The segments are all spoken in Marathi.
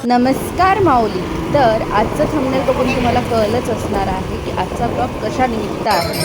नमस्कार माऊली. तर आजचं थंबनेल बघून तुम्हाला कळलंच असणार आहे की आजचा ब्लॉग कशा निमित्त आहे.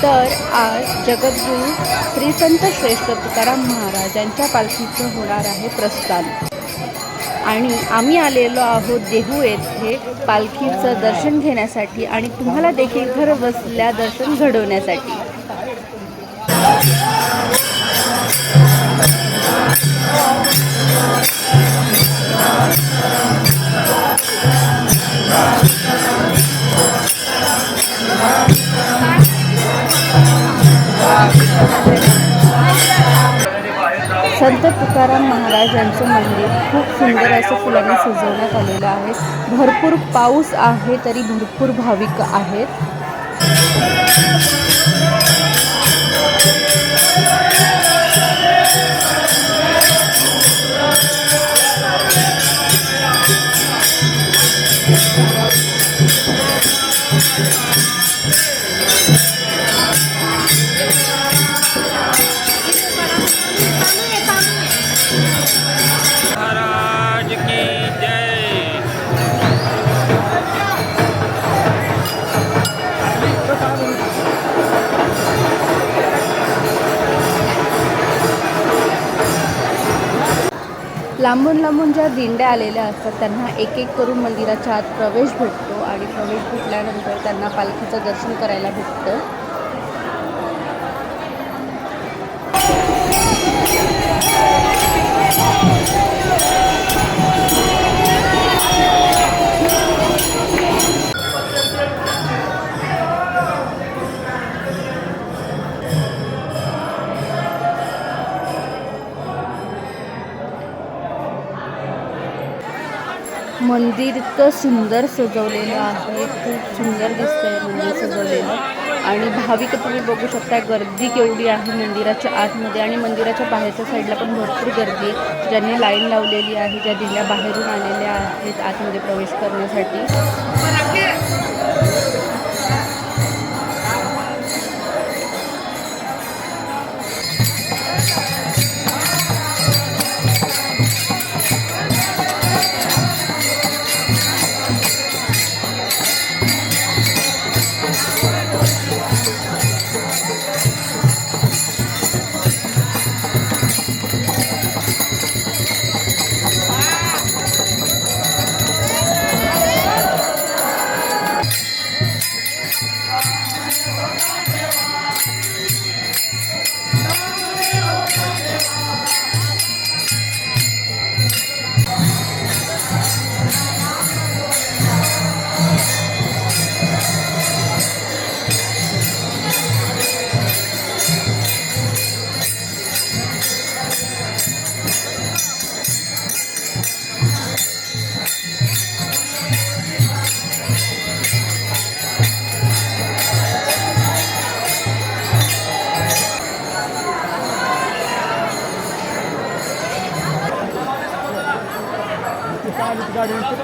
तर आज जगद्गुरू श्री संत श्रेष्ठ तुकाराम महाराजांच्या पालखीचं होणार आहे प्रस्थान आणि आम्ही आलेलो आहोत देहू येथे पालखीचं दर्शन घेण्यासाठी आणि तुम्हाला देखील घर बसल्या दर्शन घडवण्यासाठी. संत तुकाराम महाराजांचं मंदिर खूप सुंदर असं फुलांनी सजवण्यात आलेलं आहे. भरपूर पाऊस आहे तरी भरपूर भाविक आहेत. महाराज की जय. लांबून लांबून ज्या दिंड्या आलेल्या असतात त्यांना एक एक करून मंदिराच्या आत प्रवेश भेटतो आणि प्रवेश भेटल्यानंतर त्यांना पालखीचं दर्शन करायला भेटतं. मंदिर इतकं सुंदर सजवलेलं आहे. खूप सुंदर दिसतंय मंदिर सजवलेलं आणि भाविक तुम्ही बघू शकता. गर्दी केवढी आहे मंदिराच्या आतमध्ये आणि मंदिराच्या बाहेरच्या साईडला पण भरपूर गर्दी आहे. ज्यांनी लाईन लावलेली आहे, ज्या दिंड्या बाहेरून आलेल्या आहेत आतमध्ये प्रवेश करण्यासाठी. गाडी नव्हती.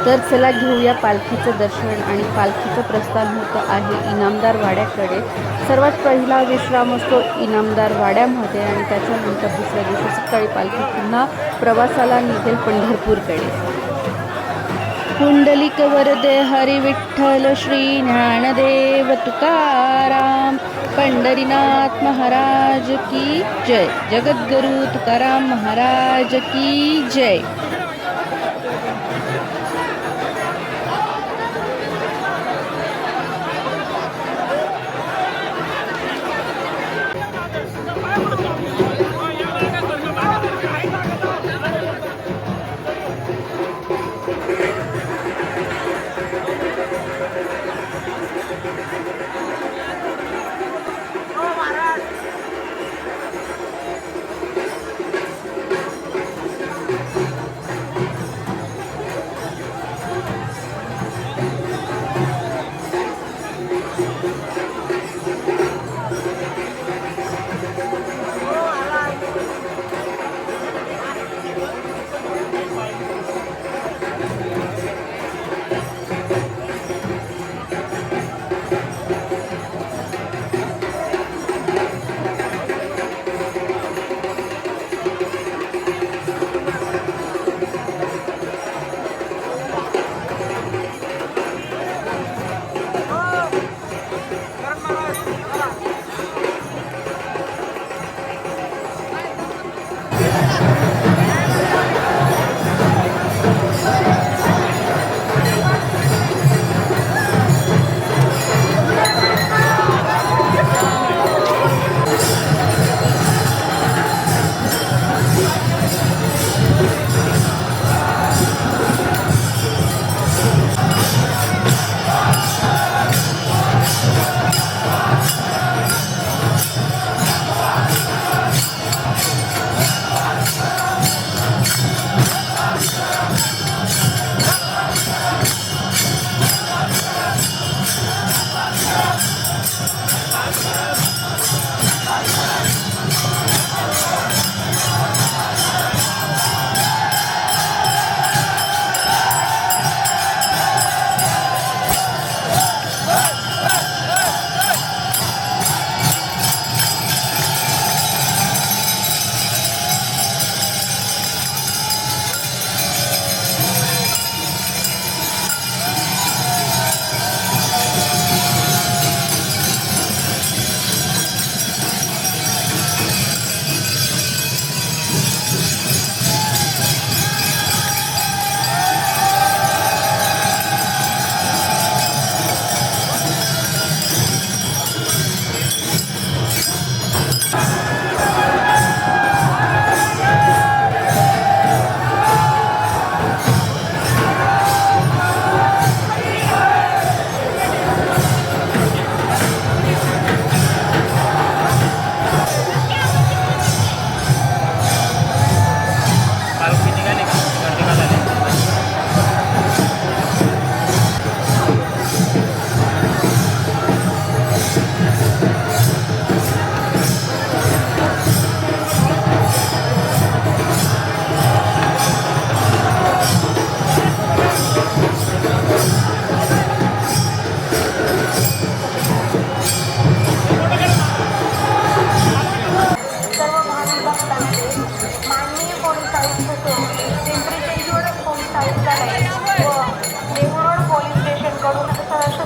तर चला घेऊया पालखीचं दर्शन आणि पालखीचं प्रस्थान होतं आहे इनामदार वाड्याकडे. सर्वात पहिला विश्राम असतो इनामदार वाड्यामध्ये आणि त्याच्यानंतर दुसऱ्या दिवशी सकाळी पालखी पुन्हा प्रवासाला निघेल पंढरपूरकडे. पुंडलिक वरदे हरी विठ्ठल श्री ज्ञानदेव तुकाराम पंढरीनाथ महाराज की जय. जगद्गुरु तुकाराम महाराज की जय.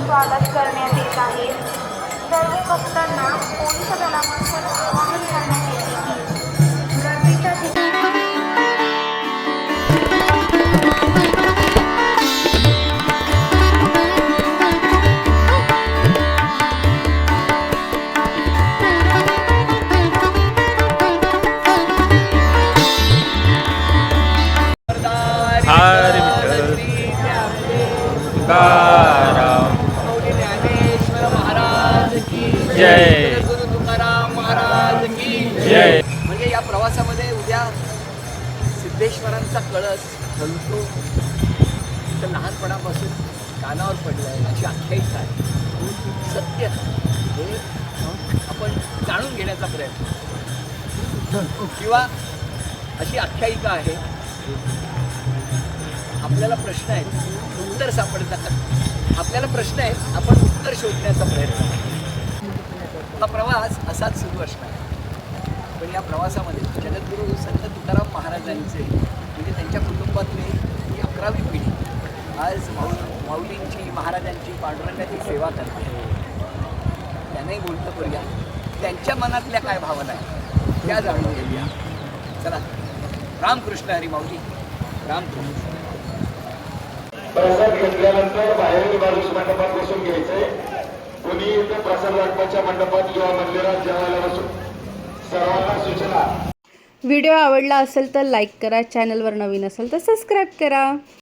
स्वागत करण्यात येत आहे. सर्व भक्तांना पोलीस दलामार्फत आवाहन करण्यात येते की गर्दीच्या हर विठ्ठल तुकाराम ज्ञानेश्वर महाराज की जय. गुरु तुकाराम महाराज की जय. म्हणजे या प्रवासामध्ये उद्या सिद्धेश्वरांचा कळस हलतो तर लहानपणापासून कानावर पडलं आहे अशी आख्यायिका आहे. सत्य हे आपण जाणून घेण्याचा प्रयत्न किंवा अशी आख्यायिका आहे. आपल्याला प्रश्न आहेत उत्तर सापडतात, आपल्याला प्रश्न आहेत आपण उत्तर शोधण्याचा प्रयत्न करतो. हा प्रवास असाच सुरू असणार. पण या प्रवासामध्ये जगद्गुरू संत तुकाराम महाराजांचे म्हणजे त्यांच्या कुटुंबातली ही 11वी पिढी आज माऊलींची महाराजांची पांडुरंगाची सेवा करते. त्यांनाही बोलतं करूया, त्यांच्या मनातल्या काय भावना आहेत त्या जाणून घेऊया. चला, रामकृष्ण हरी माऊली, रामकृष्ण. प्रसाद घेतल्यानंतर बाहेरील बाजूस मंडपात बसून घ्यायचे. कोणी इथे प्रसाद वाटपाच्या मंडपात किंवा मंदिरात जेवायला बसून. सर्वांना सूचना. व्हिडिओ आवडला असेल तर लाईक करा, चॅनलवर नवीन असेल तर सबस्क्राईब करा.